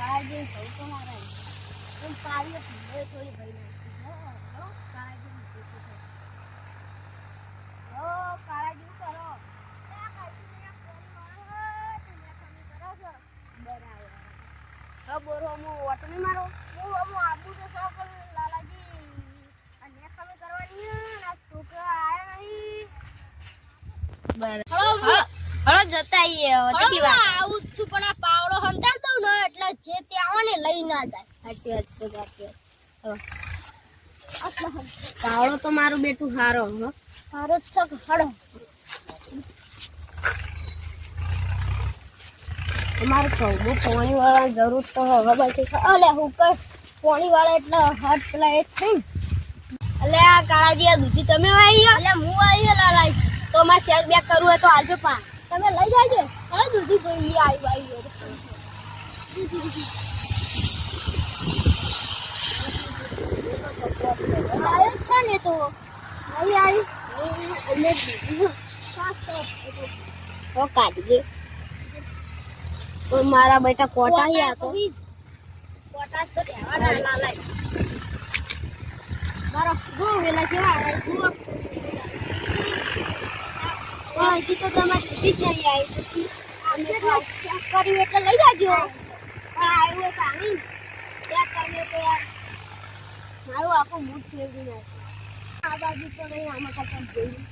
કાળાજી સૌ તો મારા પણ પાડીએ ભૂલે થોડી ભરી નાખી કાળાજી કાળાજી કરો બોરો હું ઓટો નહીં મારો હું આબુ તો સૌ પણ લાલાજી અને ખમી કરવાની ના છોકરા આયા નહીં બરાબર હળો જતા આઈએ કેટલી વાર આવું છું પણ આ પાવડો હંતાડ દઉં ને એટલે જે તે આવે ને લઈ ના જાય સાચી વાત છે પાવડો તો મારું બેટું હારો હારો જ છે હળો અમારે કહું પાણી વાળા જરૂર તો હવે બાકી અલે હું કઈ પાણી વાળા એટલે હટ પેલા એક છે ને એટલે આ કાળાજી આ દૂધી તમે આવી એટલે હું આવી લાલાજી તો મારે શેર બેક કરવું હોય તો આજે પા તમે લઈ જાજો હવે દૂધી જોઈએ આવી આવ્યો છે ને તો નહીં આવી કાઢી દે મારા બેટા કોટા હી આતો કોટા તો દેવાના લાલાઈ મારો ગો વેલા કેવા આવે ગો હજી તો તમારે જુદી જ નહીં આવી છે અમે શેક કર્યું એટલે લઈ જાજો પણ આવ્યું હોય કાણી ત્યાં તમે તો યાર મારું આખું મૂડ ફેરવી નાખ્યું આ બાજુ તો નહીં આમાં કરતા જોયું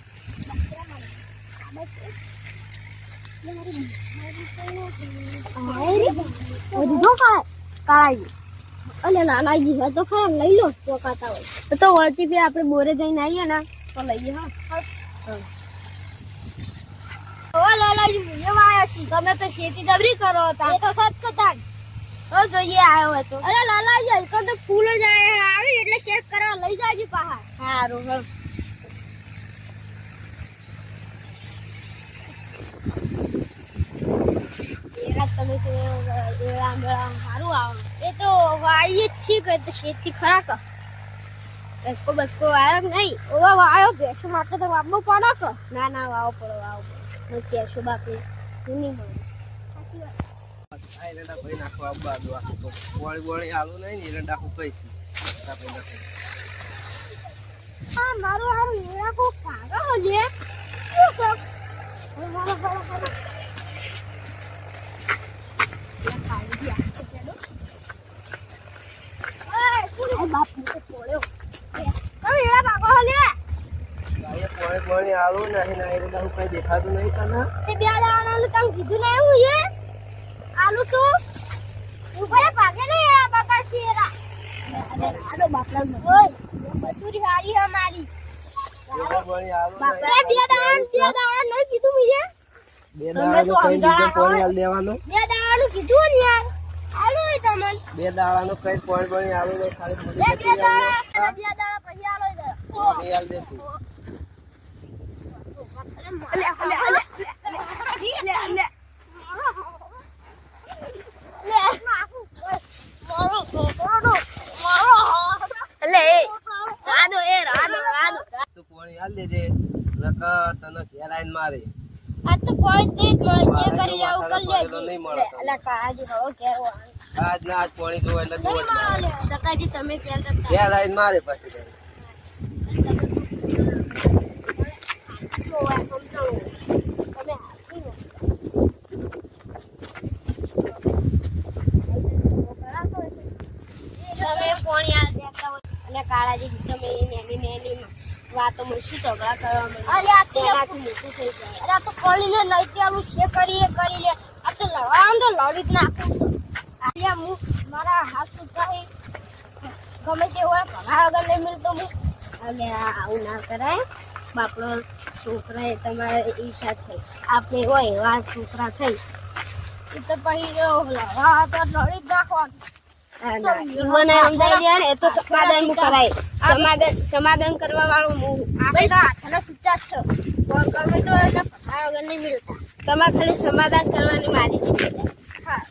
અને નાનાજી હોય તો ખરા લઈ લો ચોકાતા હોય તો વળતી ફેર આપણે બોરે જઈને આવીએ ને તો લઈએ હા લાલાજી હું એવા આવ્યા છીએ તમે તો ખેતી જબરી કરો હતા એ તો સત કતા જોઈએ આવ્યો હતો અરે લાલાજી હલકો તો ફૂલ જ આવી એટલે શેક કરવા લઈ જાજો પહાડ સારું હા તમે સારું આવો એ તો વાળીએ જ છીએ કે તો ખેતી ખરા ક બસકો બસકો આવ્યો નહીં ઓવા વાયો ભેંસો માટે તો વાવવું પડે કે ના વાવો પડો નથી કેશો બાપી હું નહીં મળે સાચી વાત આ એરંડા ભાઈ નાખવા બાજુ આખું વાળી આલું નહીં ને એરંડા હું કહીશ હા મારું હારું એરા કો કાગો છે શું સબ મારો દેખાતું નહીં તને તે બે દાણાનું કામ કીધું ને એવું છે આલુ તો ઉપર ભાગે ને આ બકાશી એરા આલો બાપલા ઓય મજૂરી હારી હે મારી બાપલા બે દાણા નહીં કીધું મીએ બે દાણાનું કઈ બીજું પાણી આલ દેવાનું બે દાણાનું કીધું ને યાર આલો એ તમને બે દાણાનું કઈ પાણી આલું નહીં ખાલી બે દાણા પછી આલો દે પાણી આલ દે તું તને ઘેર આઈને મારે આ તો કોઈ જ નહીં જે કરી આવું કરી લેજે અલા કાજી હો કેવો આજ ના આજ પાણી જોવે એટલે જોવે સકાજી તમે કેલ કરતા ઘેર આઈને મારે પછી કાળાજી તમે નેની વાતો માં શું ઝઘડા કરવા અરે આ તો મોટું થઈ જાય અરે આ તો કોળીને લઈતી આવું છે કરી લે આ તો લડામ તો લડી જ નાખું આલિયા હું મારા હાથ સુધાઈ ગમે તે હોય ભલા વગર નહીં મિલતો હું અને આવું ના કરાય બાપડો છોકરા તમારે ઈચ્છા થઈ આપણે હોય એવા છોકરા થઈ એ તો પછી લડવા તો લડી જ નાખવાનું સમાધાન કરવા વાળું આપણે તો હાથના સૂચા જ છો ગમે તો એને પૈસા વગર નહીં મિલતા તમારે ખાલી સમાધાન કરવાની મારી હા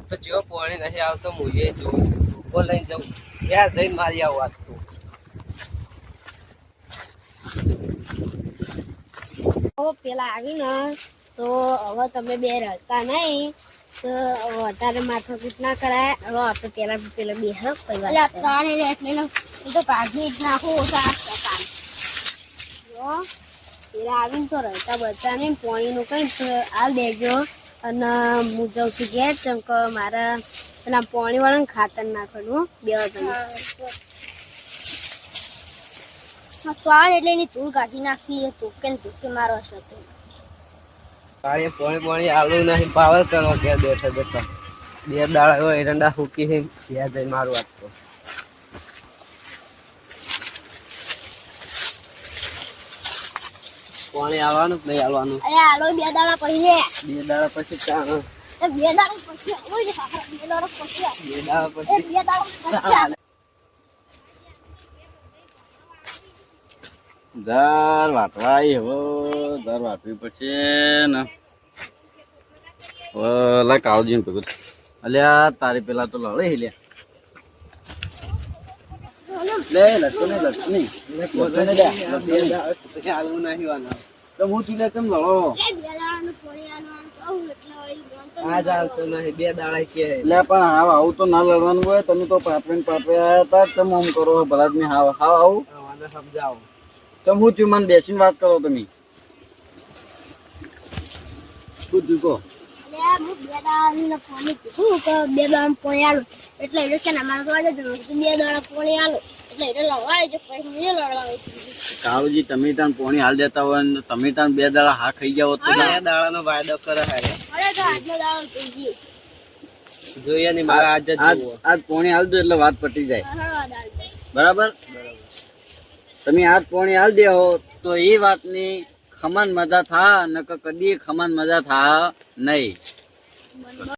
તો જેવો પાણી નહીં આવતો હું એ જોઉં ઉભો લઈને જાઉં ત્યાં જઈને મારી આવું વાત પેલા આવીને તો હવે તમે બે રડતા નહીં તો વધારે માથાકૂટ ના કરાય. હવે આપણે પેલા બે તાણે એટલે હું તો કાઢી જ નાખું ઓછા કામ જો પેલા આવીને તો રહેતા બધાને પાણીનું કંઈક આ દેજો. અને હું જાઉં છું ઘેર ચમ કે મારા પેલા પાણી વાળાને ખાતર નાખવાનું બે તમે તો આવે એટલે એની ધૂળ કાઢી નાખી તુકે મારો હશે તો કાળીએ પાણી આલું નહીં પાવર કરો ઘેર બેઠા બેઠા 2 દાડા હોય એરંડા ફૂકી છે ઘેર જઈને મારું વાત તો પાણી આવવાનું જ નહીં આવવાનું. અરે હાલો 2 દાડા પછી 2 દાડા પછી ચાણ 2 દાડા પછી આવું જ કાકા 2 દાડા પછી 2 દાડા પછી 2 દાડા પછી ધાર વાટવાઈ હવે ધાર વાટવી પડશે ને હવે લા કાળજીને કીધું અલ્યા તારી પેલા તો લડે લે લટકો નહીં પછી આલવું નહીં વાના તો હું તું લે કેમ લડો 2 દાડાનું પાણી આલવાનું કહું એટલે વળી આ ચાલતો નહીં 2 દાડા કે એટલે પણ હાવ આવું તો ના લડવાનું હોય તમે તો પાપરે આવ્યા હતા તમે આમ કરો ભલા જ હાવ હાવ આવું આને સમજાવો તો હું તું મને બેસીને વાત કરો તમે શું તું કહો અરે હું 2 દાડાનું પાણી કીધું કે 2 દાડાનું પાણી આલું એટલે એટલે કે મારે તો આજે 2 દાડા પાણી આલું એટલે લવાય છે પછી મેં લડવા કાળુજી તમે તાન પોણી હાલ દેતા હોય ને તમે તાન 2 દાડા હા ખાઈ જાવ તો 2 દાડાનો વાયદો કરે હારે અરે તો આજનો દાડો થઈ ગયો જોઈએ ને મારા આજ જ જોવો આજ પોણી હાલ દો એટલે વાત પટી જાય હળવા દાડો બરાબર તમે આજ પોણી હાલ દેવો તો એ વાતની ખમન મજા થા ન કદી ખમન મજા થા નહીં